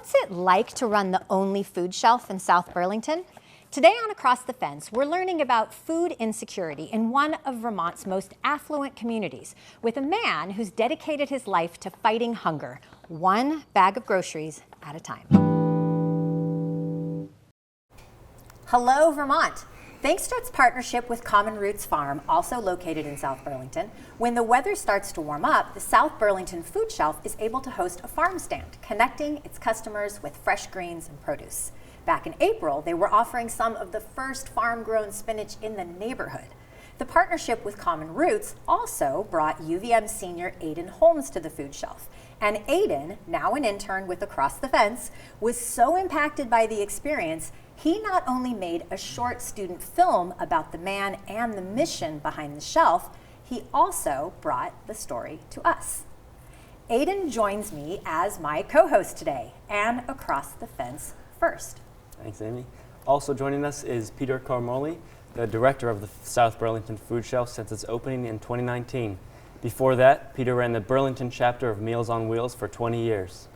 What's it like to run the only food shelf in South Burlington? Today on Across the Fence, we're learning about food insecurity in one of Vermont's most affluent communities with a man who's dedicated his life to fighting hunger, one bag of groceries at a time. Hello, Vermont. Thanks to its partnership with Common Roots Farm, also located in South Burlington, when the weather starts to warm up, the South Burlington Food Shelf is able to host a farm stand, connecting its customers with fresh greens and produce. Back in April, they were offering some of the first farm-grown spinach in the neighborhood. The partnership with Common Roots also brought UVM senior Aiden Holmes to the food shelf. And Aiden, now an intern with Across the Fence, was so impacted by the experience, he not only made a short student film about the man and the mission behind the shelf, he also brought the story to us. Aiden joins me as my co-host today and Across the Fence first. Thanks, Amy. Also joining us is Peter Carmoli, the director of the South Burlington Food Shelf since its opening in 2019. Before that, Peter ran the Burlington chapter of Meals on Wheels for 20 years.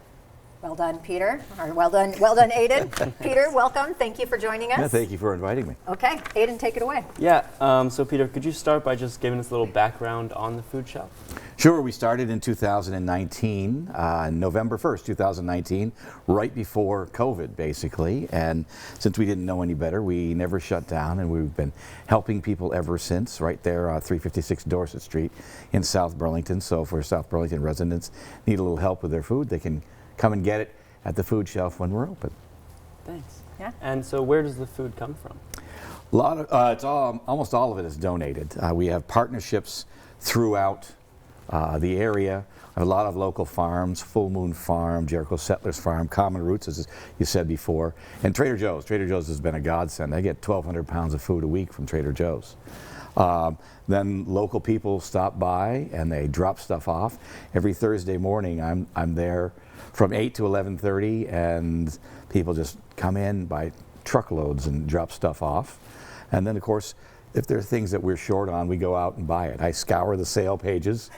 Well done, Peter. Or well done, Aiden. Peter, welcome. Thank you for joining us. Yeah, thank you for inviting me. Okay, Aiden, take it away. Yeah, so Peter, could you start by just giving us a little background on the food shelf? Sure, we started in 2019, November 1st, 2019, right before COVID, basically. And since we didn't know any better, we never shut down, and we've been helping people ever since, right there, 356 Dorset Street in South Burlington. So for South Burlington residents need a little help with their food, they can come and get it at the food shelf when we're open. Thanks. Yeah. And so where does the food come from? A lot of, almost all of it is donated. We have partnerships throughout the area. A lot of local farms, Full Moon Farm, Jericho Settlers Farm, Common Roots, as you said before, and Trader Joe's. Trader Joe's has been a godsend. I get 1,200 pounds of food a week from Trader Joe's. Then local people stop by and they drop stuff off. Every Thursday morning I'm there from 8 to 11:30, and people just come in by truckloads and drop stuff off. And then of course, if there are things that we're short on, we go out and buy it. I scour the sale pages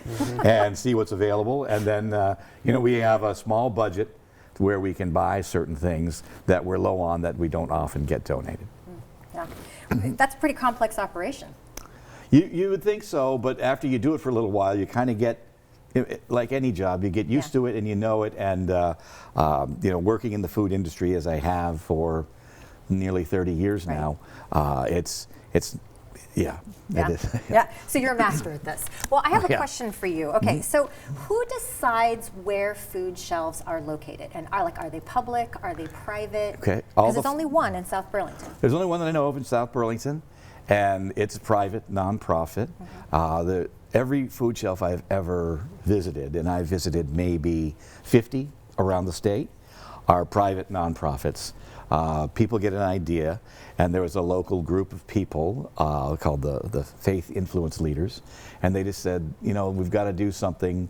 and see what's available, and then we have a small budget where we can buy certain things that we're low on that we don't often get donated. Yeah. That's a pretty complex operation. You would think so, but after you do it for a little while, you kind of get, like any job, you get used to it and you know it. And working in the food industry as I have for nearly 30 years now, it is. Yeah. So you're a master at this. Well, I have a question for you. Okay, so who decides where food shelves are located? And are they public? Are they private? Okay. Because there's only one in South Burlington. There's only one that I know of in South Burlington, and it's private, nonprofit. Every food shelf I've ever visited, and I've visited maybe 50 around the state, are private nonprofits. People get an idea, and there was a local group of people called the Faith Influence Leaders, and they just said, we've got to do something.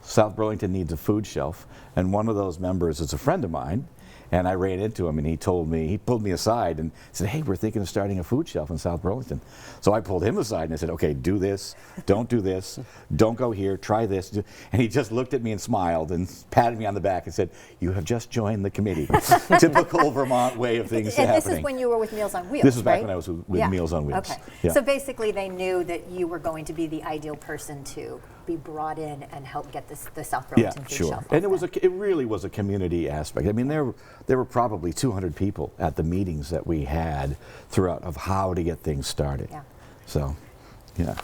South Burlington needs a food shelf, and one of those members is a friend of mine, and I ran into him, and he pulled me aside and said, hey, we're thinking of starting a food shelf in South Burlington. So I pulled him aside and I said, okay, do this, don't do this, don't go here, try this. And he just looked at me and smiled and patted me on the back and said, you have just joined the committee. Typical Vermont way of things happening. This is when you were with Meals on Wheels, This was back right? when I was with Meals on Wheels. Okay. Yeah. So basically they knew that you were going to be the ideal person to be brought in and help get the South Burlington food shelf. And it really was a community aspect. I mean, there were probably 200 people at the meetings that we had throughout of how to get things started. Yeah. So, yeah.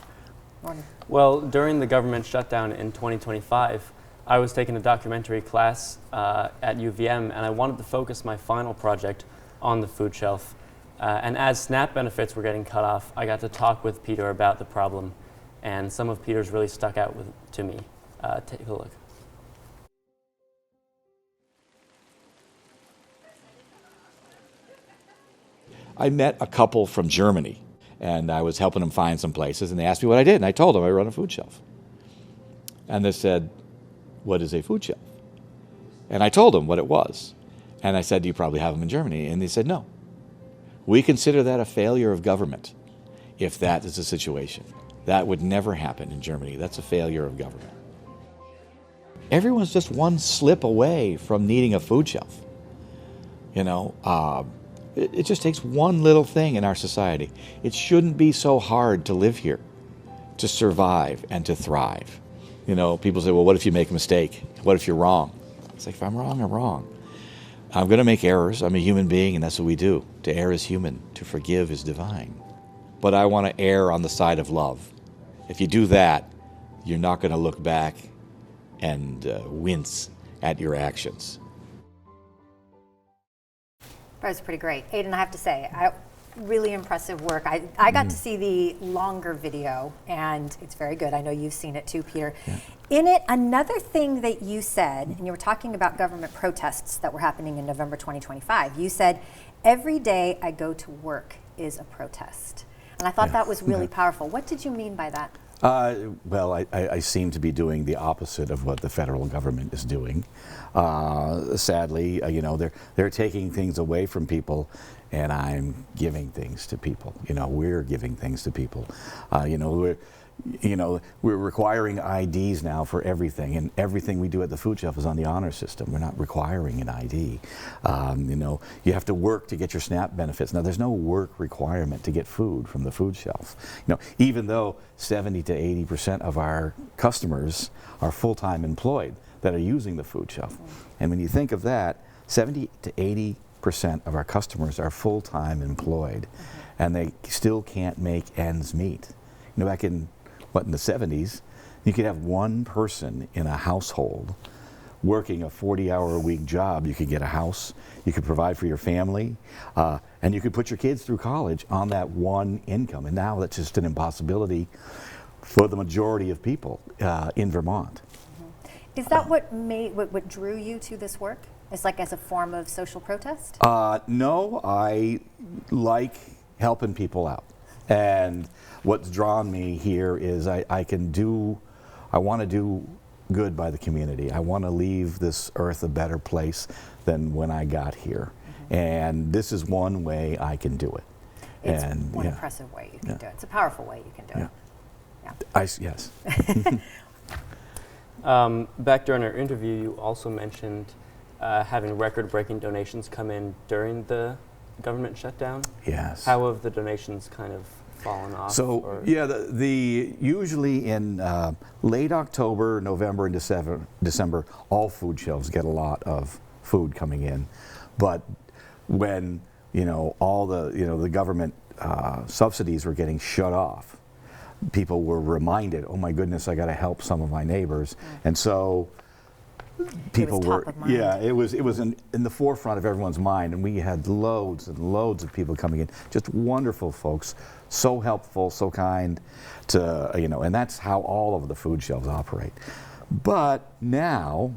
Well, during the government shutdown in 2025, I was taking a documentary class at UVM, and I wanted to focus my final project on the food shelf. And as SNAP benefits were getting cut off, I got to talk with Peter about the problem, and some of Peter's really stuck out to me. Take a look. I met a couple from Germany, and I was helping them find some places, and they asked me what I did, and I told them I run a food shelf. And they said, what is a food shelf? And I told them what it was. And I said, do you probably have them in Germany? And they said, no. We consider that a failure of government, if that is the situation. That would never happen in Germany. That's a failure of government. Everyone's just one slip away from needing a food shelf. You know, it just takes one little thing in our society. It shouldn't be so hard to live here, to survive and to thrive. You know, people say, well, what if you make a mistake? What if you're wrong? It's like, if I'm wrong, I'm wrong. I'm going to make errors. I'm a human being, and that's what we do. To err is human. To forgive is divine. But I want to err on the side of love. If you do that, you're not going to look back and wince at your actions. That was pretty great. Aiden, I have to say, really impressive work. I got to see the longer video, and it's very good. I know you've seen it too, Peter. Yeah. In it, another thing that you said, and you were talking about government protests that were happening in November 2025, you said, every day I go to work is a protest. And I thought that was really powerful. What did you mean by that? Well, I seem to be doing the opposite of what the federal government is doing. Sadly, you know, they're taking things away from people, and I'm giving things to people. You know, we're giving things to people. We're requiring IDs now for everything, and everything we do at the food shelf is on the honor system. We're not requiring an ID. You have to work to get your SNAP benefits. Now, there's no work requirement to get food from the food shelf. You know, even though 70 to 80% of our customers are full-time employed that are using the food shelf. And when you think of that, 70 to 80% of our customers are full-time employed, and they still can't make ends meet. You know, back in the 70s, you could have one person in a household working a 40-hour-a-week job. You could get a house, you could provide for your family, and you could put your kids through college on that one income. And now that's just an impossibility for the majority of people in Vermont. Is that what drew you to this work? It's like as a form of social protest? No, I like helping people out. And what's drawn me here is I want to do good by the community. I want to leave this earth a better place than when I got here. And this is one way I can do it. It's one impressive way you can do it. It's a powerful way you can do it. Yes. Back during our interview, you also mentioned having record-breaking donations come in during the government shutdown. Yes. How have the donations kind of fallen off? So the usually in late October, November, and December, all food shelves get a lot of food coming in. But when all the government subsidies were getting shut off, people were reminded, oh my goodness, I got to help some of my neighbors, and so people were it was in the forefront of everyone's mind, and we had loads and loads of people coming in, just wonderful folks, so helpful, so kind to and that's how all of the food shelves operate. But now,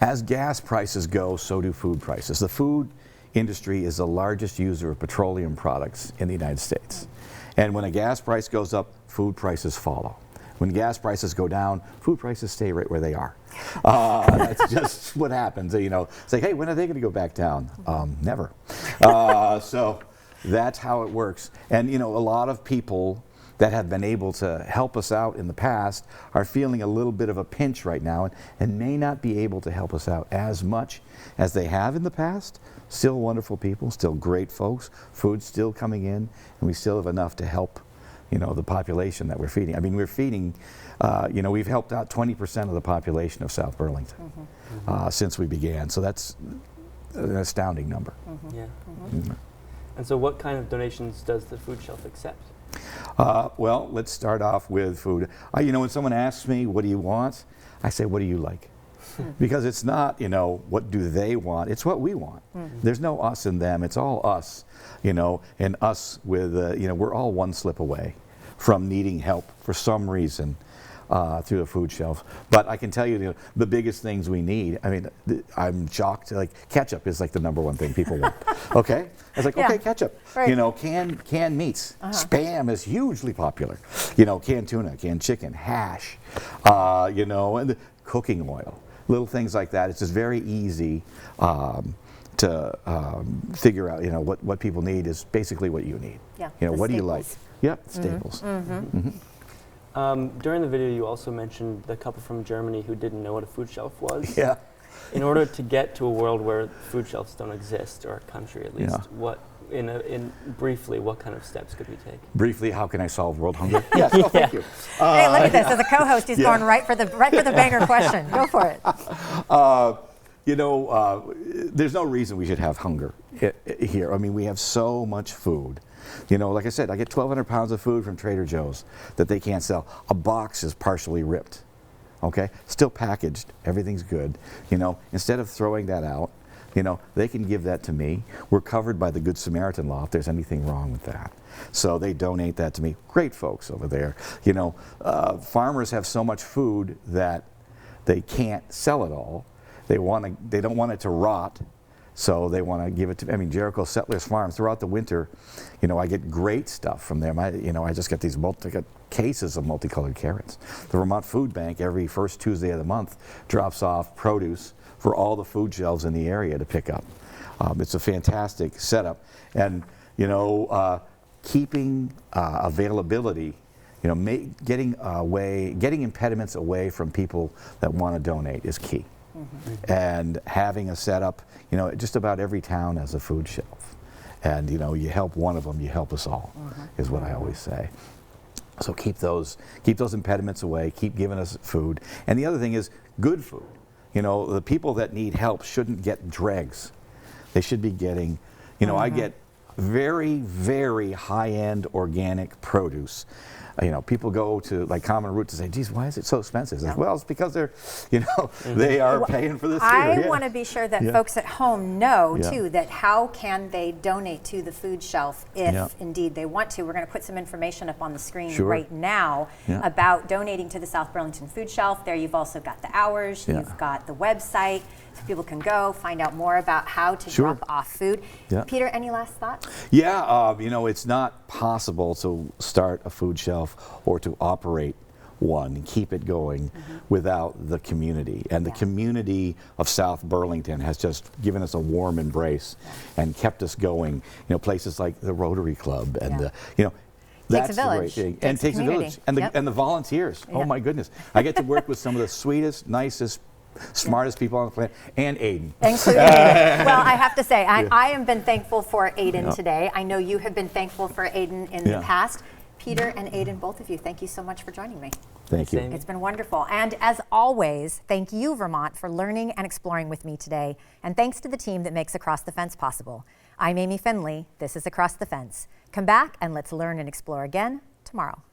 as gas prices go, so do food prices. The food industry is the largest user of petroleum products in the United States, and when a gas price goes up, food prices follow. When gas prices go down, food prices stay right where they are. That's just what happens. It's like, hey, when are they going to go back down? Never. So that's how it works. And a lot of people that have been able to help us out in the past are feeling a little bit of a pinch right now, and may not be able to help us out as much as they have in the past. Still wonderful people, still great folks, food's still coming in, and we still have enough to help the population that we're feeding. I mean, we're feeding, we've helped out 20% of the population of South Burlington since we began. So that's an astounding number. And so what kind of donations does the food shelf accept? Well, let's start off with food. When someone asks me, what do you want? I say, what do you like? Because it's not, what do they want? It's what we want. There's no us and them. It's all us, and us with, we're all one slip away from needing help for some reason through the food shelf. But I can tell you, the biggest things we need, I mean, I'm shocked, like ketchup is like the #1 thing people want. Okay? I was like, okay, ketchup. Right. Canned meats. Spam is hugely popular. Canned tuna, canned chicken, hash, and the cooking oil. Little things like that. It's just very easy to figure out, what people need is basically what you need. Yeah, what do you like? Yep, staples. During the video, you also mentioned the couple from Germany who didn't know what a food shelf was. Yeah. In order to get to a world where food shelves don't exist, or a country at least, briefly, what kind of steps could we take? Briefly, how can I solve world hunger? Yes, oh, thank you. Hey, look at this. As a co-host, he's going right for the banger question. Go for it. There's no reason we should have hunger here. I mean, we have so much food. Like I said, I get 1,200 pounds of food from Trader Joe's that they can't sell. A box is partially ripped, okay? Still packaged, everything's good. Instead of throwing that out, they can give that to me. We're covered by the Good Samaritan law if there's anything wrong with that. So they donate that to me. Great folks over there. Farmers have so much food that they can't sell it all. They don't want it to rot, so they want to give it to. Jericho Settlers Farm. Throughout the winter, I get great stuff from them. I just get these cases of multicolored carrots. The Vermont Food Bank every first Tuesday of the month drops off produce for all the food shelves in the area to pick up. It's a fantastic setup, and keeping availability. Getting impediments away from people that want to donate is key. Mm-hmm. And having a setup, just about every town has a food shelf. And, you help one of them, you help us all, is what I always say. So keep those impediments away, keep giving us food. And the other thing is good food. The people that need help shouldn't get dregs. They should be getting, I get very, very high-end organic produce. People go to Common Root to say, geez, why is it so expensive? No. Well, it's because they're, they are paying for this too. I want to be sure that folks at home know too that how can they donate to the food shelf if indeed they want to. We're going to put some information up on the screen right now about donating to the South Burlington Food Shelf. There you've also got the hours, you've got the website. So people can go find out more about how to drop off food. Yeah. Peter, any last thoughts? Yeah, it's not possible to start a food shelf or to operate one and keep it going without the community. And the community of South Burlington has just given us a warm embrace and kept us going. Places like the Rotary Club and that's the great thing. And takes a village. And the volunteers. Oh my goodness. I get to work with some of the sweetest, nicest, smartest people on the planet, and Aiden. Including Aiden. Well, I have to say, I have been thankful for Aiden today. I know you have been thankful for Aiden in the past. Peter and Aiden, both of you, thank you so much for joining me. Thank you. It's been wonderful. And as always, thank you, Vermont, for learning and exploring with me today. And thanks to the team that makes Across the Fence possible. I'm Amy Finley. This is Across the Fence. Come back and let's learn and explore again tomorrow.